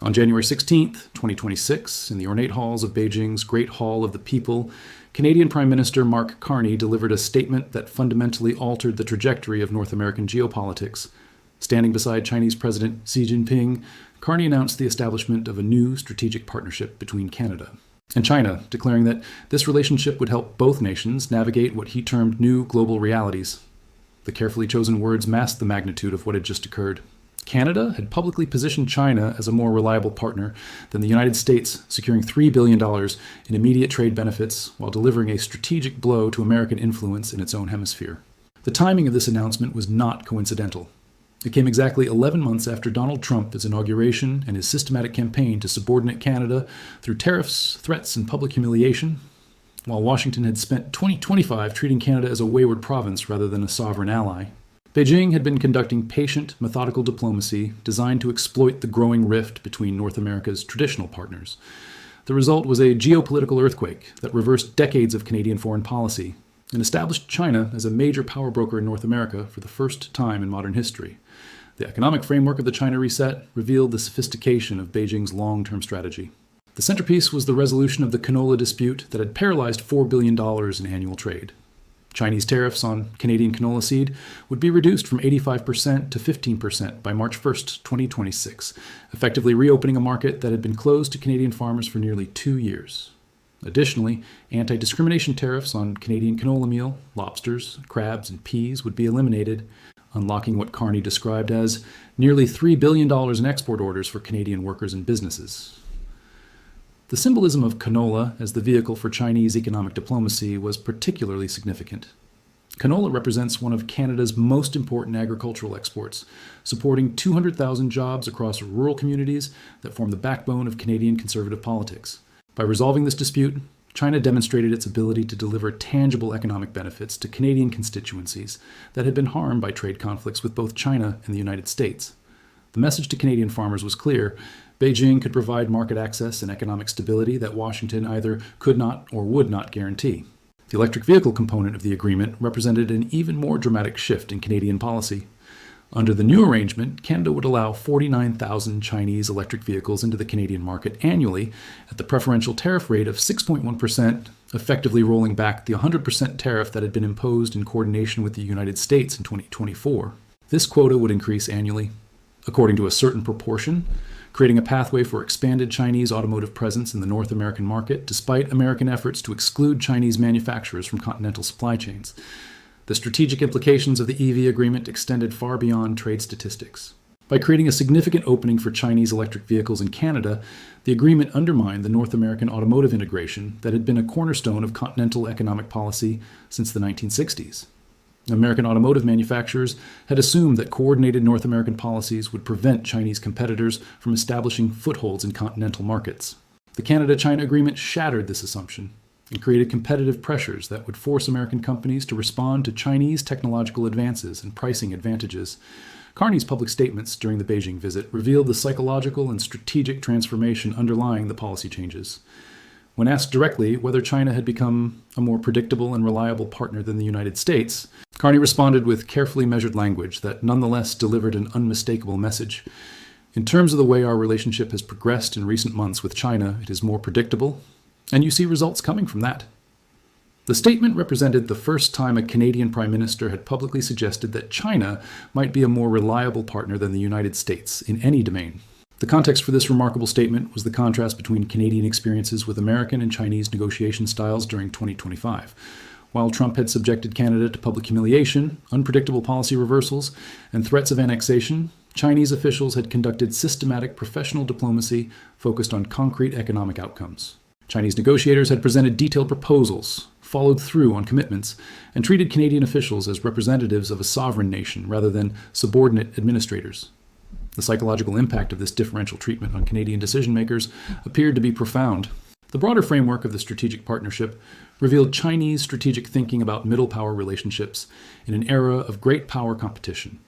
On January 16, 2026, in the ornate halls of Beijing's Great Hall of the People, Canadian Prime Minister Mark Carney delivered a statement that fundamentally altered the trajectory of North American geopolitics. Standing beside Chinese President Xi Jinping, Carney announced the establishment of a new strategic partnership between Canada and China, declaring that this relationship would help both nations navigate what he termed new global realities. The carefully chosen words masked the magnitude of what had just occurred. Canada had publicly positioned China as a more reliable partner than the United States, securing $3 billion in immediate trade benefits while delivering a strategic blow to American influence in its own hemisphere. The timing of this announcement was not coincidental. It came exactly 11 months after Donald Trump's inauguration and his systematic campaign to subordinate Canada through tariffs, threats, and public humiliation, while Washington had spent 2025 treating Canada as a wayward province rather than a sovereign ally. Beijing had been conducting patient, methodical diplomacy designed to exploit the growing rift between North America's traditional partners. The result was a geopolitical earthquake that reversed decades of Canadian foreign policy and established China as a major power broker in North America for the first time in modern history. The economic framework of the China Reset revealed the sophistication of Beijing's long-term strategy. The centerpiece was the resolution of the canola dispute that had paralyzed $4 billion in annual trade. Chinese tariffs on Canadian canola seed would be reduced from 85% to 15% by March 1, 2026, effectively reopening a market that had been closed to Canadian farmers for nearly 2 years. Additionally, anti-discrimination tariffs on Canadian canola meal, lobsters, crabs, and peas would be eliminated, unlocking what Carney described as nearly $3 billion in export orders for Canadian workers and businesses. The symbolism of canola as the vehicle for Chinese economic diplomacy was particularly significant. Canola represents one of Canada's most important agricultural exports, supporting 200,000 jobs across rural communities that form the backbone of Canadian conservative politics. By resolving this dispute, China demonstrated its ability to deliver tangible economic benefits to Canadian constituencies that had been harmed by trade conflicts with both China and the United States. The message to Canadian farmers was clear: Beijing could provide market access and economic stability that Washington either could not or would not guarantee. The electric vehicle component of the agreement represented an even more dramatic shift in Canadian policy. Under the new arrangement, Canada would allow 49,000 Chinese electric vehicles into the Canadian market annually at the preferential tariff rate of 6.1%, effectively rolling back the 100% tariff that had been imposed in coordination with the United States in 2024. This quota would increase annually, according to a certain proportion, creating a pathway for expanded Chinese automotive presence in the North American market, despite American efforts to exclude Chinese manufacturers from continental supply chains. The strategic implications of the EV agreement extended far beyond trade statistics. By creating a significant opening for Chinese electric vehicles in Canada, the agreement undermined the North American automotive integration that had been a cornerstone of continental economic policy since the 1960s. American automotive manufacturers had assumed that coordinated North American policies would prevent Chinese competitors from establishing footholds in continental markets. The Canada-China agreement shattered this assumption and created competitive pressures that would force American companies to respond to Chinese technological advances and pricing advantages. Carney's public statements during the Beijing visit revealed the psychological and strategic transformation underlying the policy changes. When asked directly whether China had become a more predictable and reliable partner than the United States, Carney responded with carefully measured language that nonetheless delivered an unmistakable message. In terms of the way our relationship has progressed in recent months with China, it is more predictable, and you see results coming from that. The statement represented the first time a Canadian Prime Minister had publicly suggested that China might be a more reliable partner than the United States in any domain. The context for this remarkable statement was the contrast between Canadian experiences with American and Chinese negotiation styles during 2025. While Trump had subjected Canada to public humiliation, unpredictable policy reversals, and threats of annexation, Chinese officials had conducted systematic professional diplomacy focused on concrete economic outcomes. Chinese negotiators had presented detailed proposals, followed through on commitments, and treated Canadian officials as representatives of a sovereign nation rather than subordinate administrators. The psychological impact of this differential treatment on Canadian decision-makers appeared to be profound. The broader framework of the strategic partnership revealed Chinese strategic thinking about middle power relationships in an era of great power competition.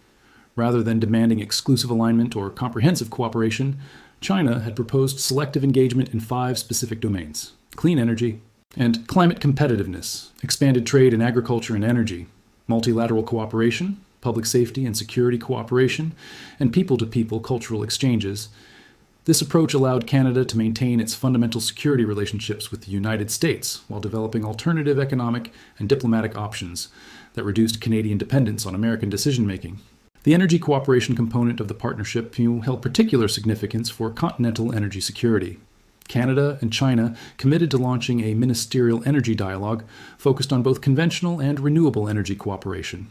Rather than demanding exclusive alignment or comprehensive cooperation, China had proposed selective engagement in 5 specific domains: clean energy and climate competitiveness, expanded trade in agriculture and energy, multilateral cooperation, public safety and security cooperation, and people-to-people cultural exchanges. This approach allowed Canada to maintain its fundamental security relationships with the United States while developing alternative economic and diplomatic options that reduced Canadian dependence on American decision-making. The energy cooperation component of the partnership held particular significance for continental energy security. Canada and China committed to launching a ministerial energy dialogue focused on both conventional and renewable energy cooperation.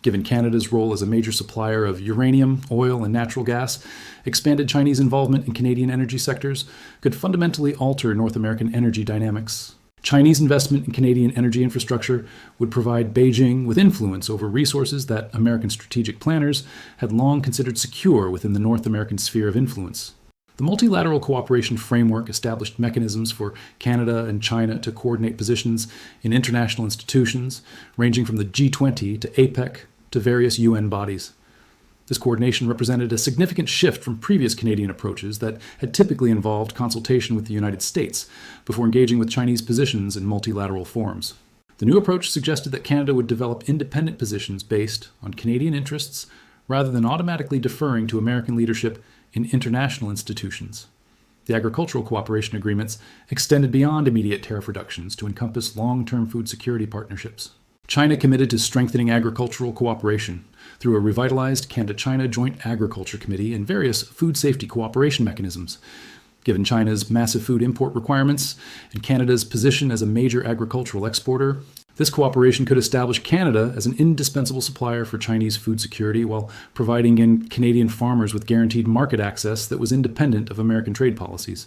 Given Canada's role as a major supplier of uranium, oil, and natural gas, expanded Chinese involvement in Canadian energy sectors could fundamentally alter North American energy dynamics. Chinese investment in Canadian energy infrastructure would provide Beijing with influence over resources that American strategic planners had long considered secure within the North American sphere of influence. The multilateral cooperation framework established mechanisms for Canada and China to coordinate positions in international institutions, ranging from the G20 to APEC to various UN bodies. This coordination represented a significant shift from previous Canadian approaches that had typically involved consultation with the United States before engaging with Chinese positions in multilateral forums. The new approach suggested that Canada would develop independent positions based on Canadian interests rather than automatically deferring to American leadership in international institutions. The agricultural cooperation agreements extended beyond immediate tariff reductions to encompass long-term food security partnerships. China committed to strengthening agricultural cooperation through a revitalized Canada-China Joint Agriculture Committee and various food safety cooperation mechanisms. Given China's massive food import requirements and Canada's position as a major agricultural exporter, this cooperation could establish Canada as an indispensable supplier for Chinese food security while providing Canadian farmers with guaranteed market access that was independent of American trade policies.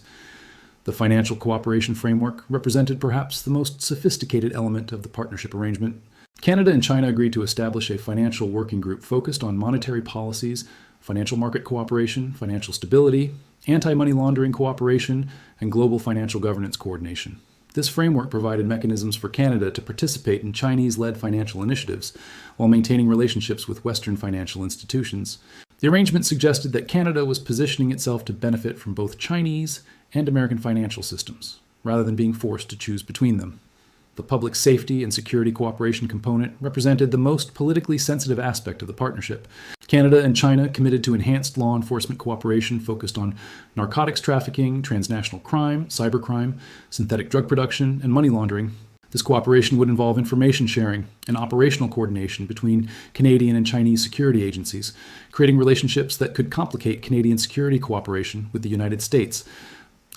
The financial cooperation framework represented perhaps the most sophisticated element of the partnership arrangement. Canada and China agreed to establish a financial working group focused on monetary policies, financial market cooperation, financial stability, anti-money laundering cooperation, and global financial governance coordination. This framework provided mechanisms for Canada to participate in Chinese-led financial initiatives while maintaining relationships with Western financial institutions. The arrangement suggested that Canada was positioning itself to benefit from both Chinese and American financial systems, rather than being forced to choose between them. The public safety and security cooperation component represented the most politically sensitive aspect of the partnership. Canada and China committed to enhanced law enforcement cooperation focused on narcotics trafficking, transnational crime, cybercrime, synthetic drug production, and money laundering. This cooperation would involve information sharing and operational coordination between Canadian and Chinese security agencies, creating relationships that could complicate Canadian security cooperation with the United States.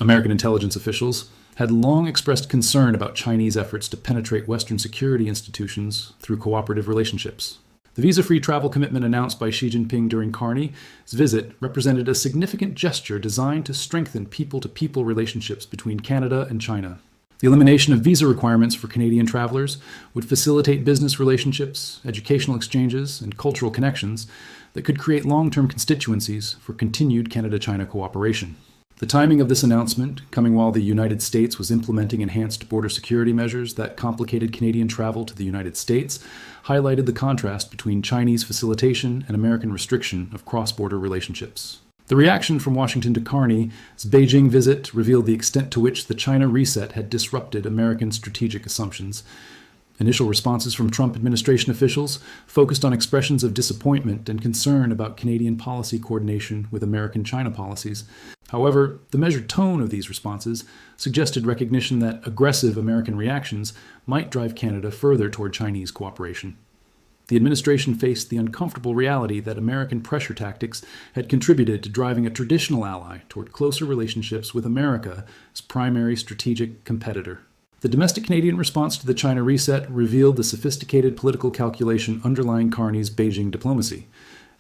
American intelligence officials had long expressed concern about Chinese efforts to penetrate Western security institutions through cooperative relationships. The visa-free travel commitment announced by Xi Jinping during Carney's visit represented a significant gesture designed to strengthen people-to-people relationships between Canada and China. The elimination of visa requirements for Canadian travelers would facilitate business relationships, educational exchanges, and cultural connections that could create long-term constituencies for continued Canada-China cooperation. The timing of this announcement, coming while the United States was implementing enhanced border security measures that complicated Canadian travel to the United States, highlighted the contrast between Chinese facilitation and American restriction of cross-border relationships. The reaction from Washington to Carney's Beijing visit revealed the extent to which the China reset had disrupted American strategic assumptions. Initial responses from Trump administration officials focused on expressions of disappointment and concern about Canadian policy coordination with American China policies. However, the measured tone of these responses suggested recognition that aggressive American reactions might drive Canada further toward Chinese cooperation. The administration faced the uncomfortable reality that American pressure tactics had contributed to driving a traditional ally toward closer relationships with America as primary strategic competitor. The domestic Canadian response to the China reset revealed the sophisticated political calculation underlying Carney's Beijing diplomacy.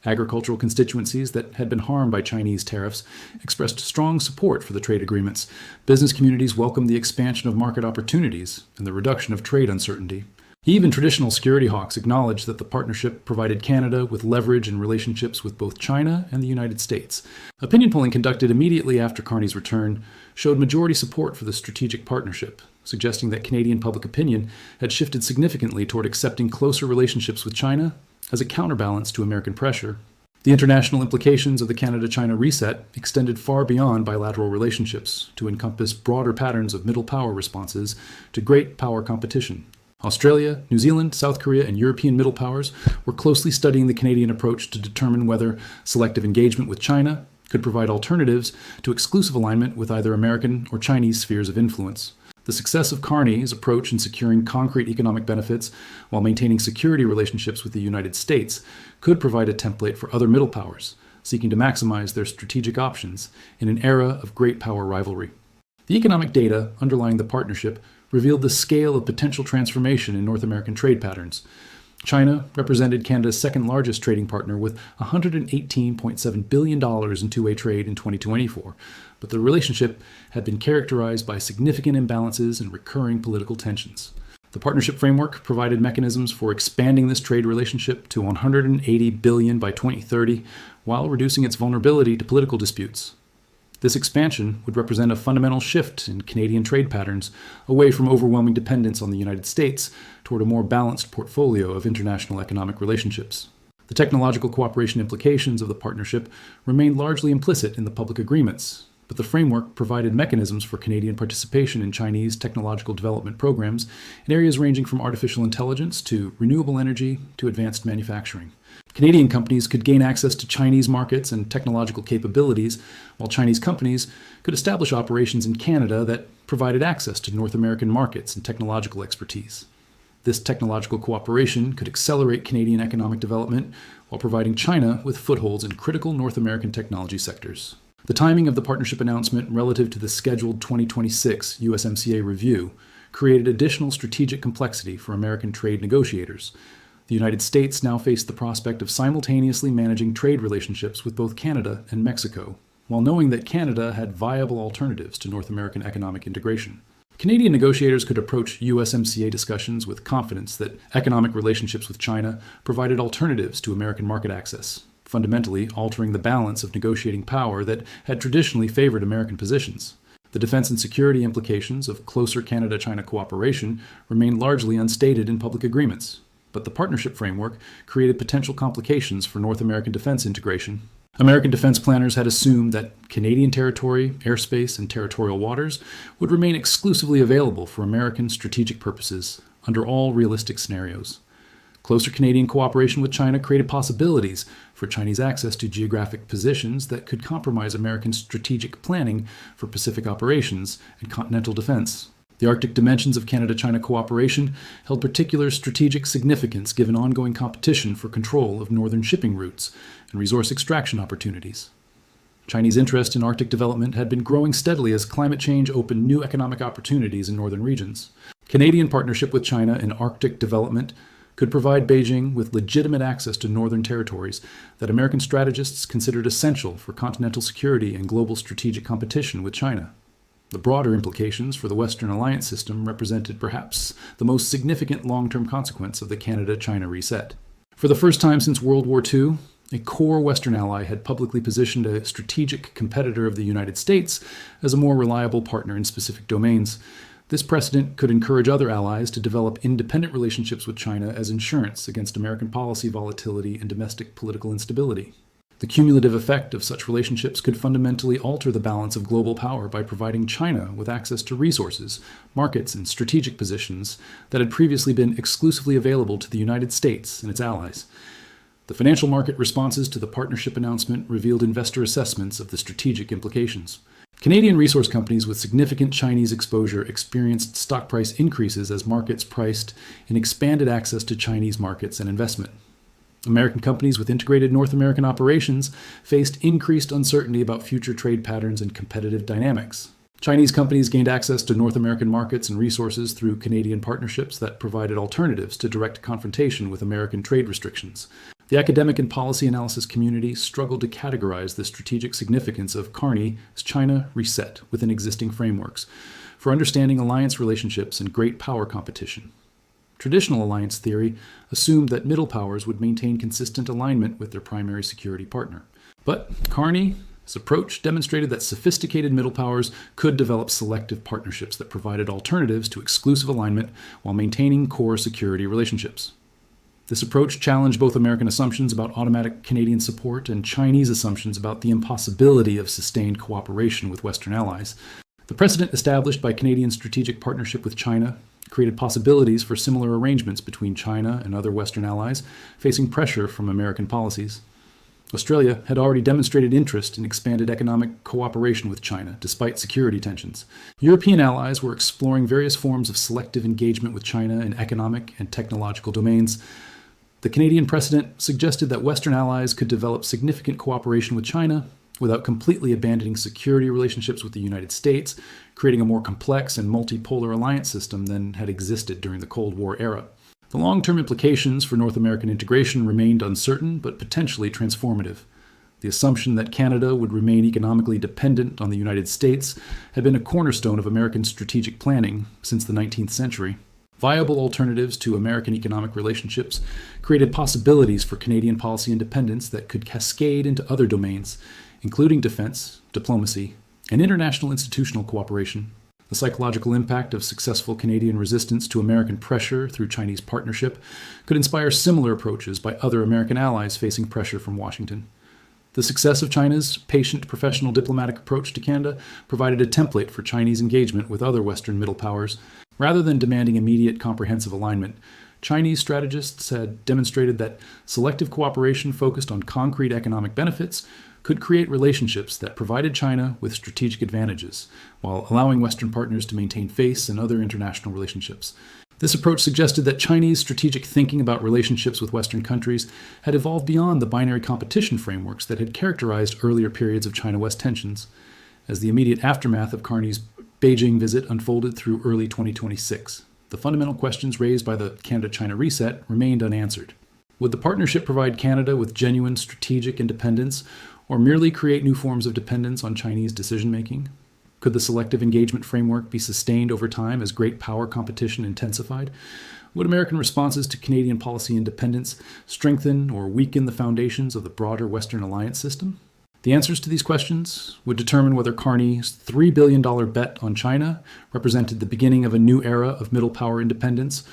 Agricultural constituencies that had been harmed by Chinese tariffs expressed strong support for the trade agreements. Business communities welcomed the expansion of market opportunities and the reduction of trade uncertainty. Even traditional security hawks acknowledged that the partnership provided Canada with leverage in relationships with both China and the United States. Opinion polling conducted immediately after Carney's return showed majority support for the strategic partnership, suggesting that Canadian public opinion had shifted significantly toward accepting closer relationships with China as a counterbalance to American pressure. The international implications of the Canada-China reset extended far beyond bilateral relationships to encompass broader patterns of middle power responses to great power competition. Australia, New Zealand, South Korea, and European middle powers were closely studying the Canadian approach to determine whether selective engagement with China could provide alternatives to exclusive alignment with either American or Chinese spheres of influence. The success of Carney's approach in securing concrete economic benefits while maintaining security relationships with the United States could provide a template for other middle powers seeking to maximize their strategic options in an era of great power rivalry. The economic data underlying the partnership revealed the scale of potential transformation in North American trade patterns. China represented Canada's second largest trading partner with $118.7 billion in two-way trade in 2024, but the relationship had been characterized by significant imbalances and recurring political tensions. The partnership framework provided mechanisms for expanding this trade relationship to $180 billion by 2030 while reducing its vulnerability to political disputes. This expansion would represent a fundamental shift in Canadian trade patterns away from overwhelming dependence on the United States toward a more balanced portfolio of international economic relationships. The technological cooperation implications of the partnership remained largely implicit in the public agreements, but the framework provided mechanisms for Canadian participation in Chinese technological development programs in areas ranging from artificial intelligence to renewable energy to advanced manufacturing. Canadian companies could gain access to Chinese markets and technological capabilities, while Chinese companies could establish operations in Canada that provided access to North American markets and technological expertise. This technological cooperation could accelerate Canadian economic development while providing China with footholds in critical North American technology sectors. The timing of the partnership announcement relative to the scheduled 2026 USMCA review created additional strategic complexity for American trade negotiators. The United States now faced the prospect of simultaneously managing trade relationships with both Canada and Mexico, while knowing that Canada had viable alternatives to North American economic integration. Canadian negotiators could approach USMCA discussions with confidence that economic relationships with China provided alternatives to American market access, fundamentally altering the balance of negotiating power that had traditionally favored American positions. The defense and security implications of closer Canada-China cooperation remained largely unstated in public agreements, but the partnership framework created potential complications for North American defense integration. American defense planners had assumed that Canadian territory, airspace, and territorial waters would remain exclusively available for American strategic purposes under all realistic scenarios. Closer Canadian cooperation with China created possibilities for Chinese access to geographic positions that could compromise American strategic planning for Pacific operations and continental defense. The Arctic dimensions of Canada-China cooperation held particular strategic significance given ongoing competition for control of northern shipping routes and resource extraction opportunities. Chinese interest in Arctic development had been growing steadily as climate change opened new economic opportunities in northern regions. Canadian partnership with China in Arctic development could provide Beijing with legitimate access to northern territories that American strategists considered essential for continental security and global strategic competition with China. The broader implications for the Western alliance system represented perhaps the most significant long-term consequence of the Canada-China reset. For the first time since World War II, a core Western ally had publicly positioned a strategic competitor of the United States as a more reliable partner in specific domains. This precedent could encourage other allies to develop independent relationships with China as insurance against American policy volatility and domestic political instability. The cumulative effect of such relationships could fundamentally alter the balance of global power by providing China with access to resources, markets, and strategic positions that had previously been exclusively available to the United States and its allies. The financial market responses to the partnership announcement revealed investor assessments of the strategic implications. Canadian resource companies with significant Chinese exposure experienced stock price increases as markets priced in expanded access to Chinese markets and investment. American companies with integrated North American operations faced increased uncertainty about future trade patterns and competitive dynamics. Chinese companies gained access to North American markets and resources through Canadian partnerships that provided alternatives to direct confrontation with American trade restrictions. The academic and policy analysis community struggled to categorize the strategic significance of Carney's China reset within existing frameworks for understanding alliance relationships and great power competition. Traditional alliance theory assumed that middle powers would maintain consistent alignment with their primary security partner. But Carney's approach demonstrated that sophisticated middle powers could develop selective partnerships that provided alternatives to exclusive alignment while maintaining core security relationships. This approach challenged both American assumptions about automatic Canadian support and Chinese assumptions about the impossibility of sustained cooperation with Western allies. The precedent established by Canadian strategic partnership with China created possibilities for similar arrangements between China and other Western allies facing pressure from American policies. Australia had already demonstrated interest in expanded economic cooperation with China, despite security tensions. European allies were exploring various forms of selective engagement with China in economic and technological domains. The Canadian precedent suggested that Western allies could develop significant cooperation with China without completely abandoning security relationships with the United States, creating a more complex and multipolar alliance system than had existed during the Cold War era. The long-term implications for North American integration remained uncertain but potentially transformative. The assumption that Canada would remain economically dependent on the United States had been a cornerstone of American strategic planning since the 19th century. Viable alternatives to American economic relationships created possibilities for Canadian policy independence that could cascade into other domains, including defense, diplomacy, and international institutional cooperation. The psychological impact of successful Canadian resistance to American pressure through Chinese partnership could inspire similar approaches by other American allies facing pressure from Washington. The success of China's patient professional diplomatic approach to Canada provided a template for Chinese engagement with other Western middle powers. Rather than demanding immediate comprehensive alignment, Chinese strategists had demonstrated that selective cooperation focused on concrete economic benefits could create relationships that provided China with strategic advantages, while allowing Western partners to maintain face in other international relationships. This approach suggested that Chinese strategic thinking about relationships with Western countries had evolved beyond the binary competition frameworks that had characterized earlier periods of China-West tensions. As the immediate aftermath of Carney's Beijing visit unfolded through early 2026, the fundamental questions raised by the Canada-China reset remained unanswered. Would the partnership provide Canada with genuine strategic independence, or merely create new forms of dependence on Chinese decision-making? Could the selective engagement framework be sustained over time as great power competition intensified? Would American responses to Canadian policy independence strengthen or weaken the foundations of the broader Western alliance system? The answers to these questions would determine whether Carney's $3 billion bet on China represented the beginning of a new era of middle power independence,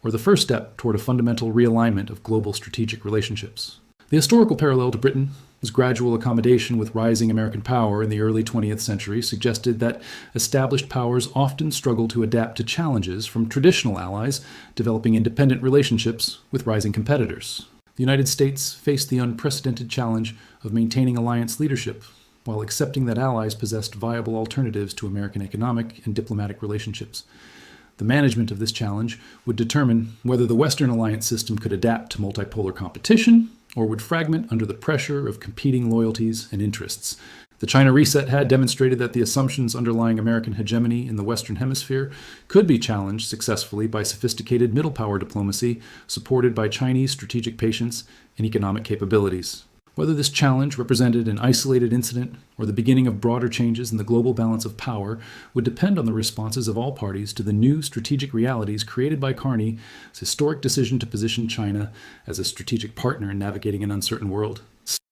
or the first step toward a fundamental realignment of global strategic relationships. The historical parallel to Britain, his gradual accommodation with rising American power in the early 20th century, suggested that established powers often struggle to adapt to challenges from traditional allies developing independent relationships with rising competitors. The United States faced the unprecedented challenge of maintaining alliance leadership while accepting that allies possessed viable alternatives to American economic and diplomatic relationships. The management of this challenge would determine whether the Western alliance system could adapt to multipolar competition or would fragment under the pressure of competing loyalties and interests. The China reset had demonstrated that the assumptions underlying American hegemony in the Western Hemisphere could be challenged successfully by sophisticated middle power diplomacy supported by Chinese strategic patience and economic capabilities. Whether this challenge represented an isolated incident or the beginning of broader changes in the global balance of power would depend on the responses of all parties to the new strategic realities created by Carney's historic decision to position China as a strategic partner in navigating an uncertain world.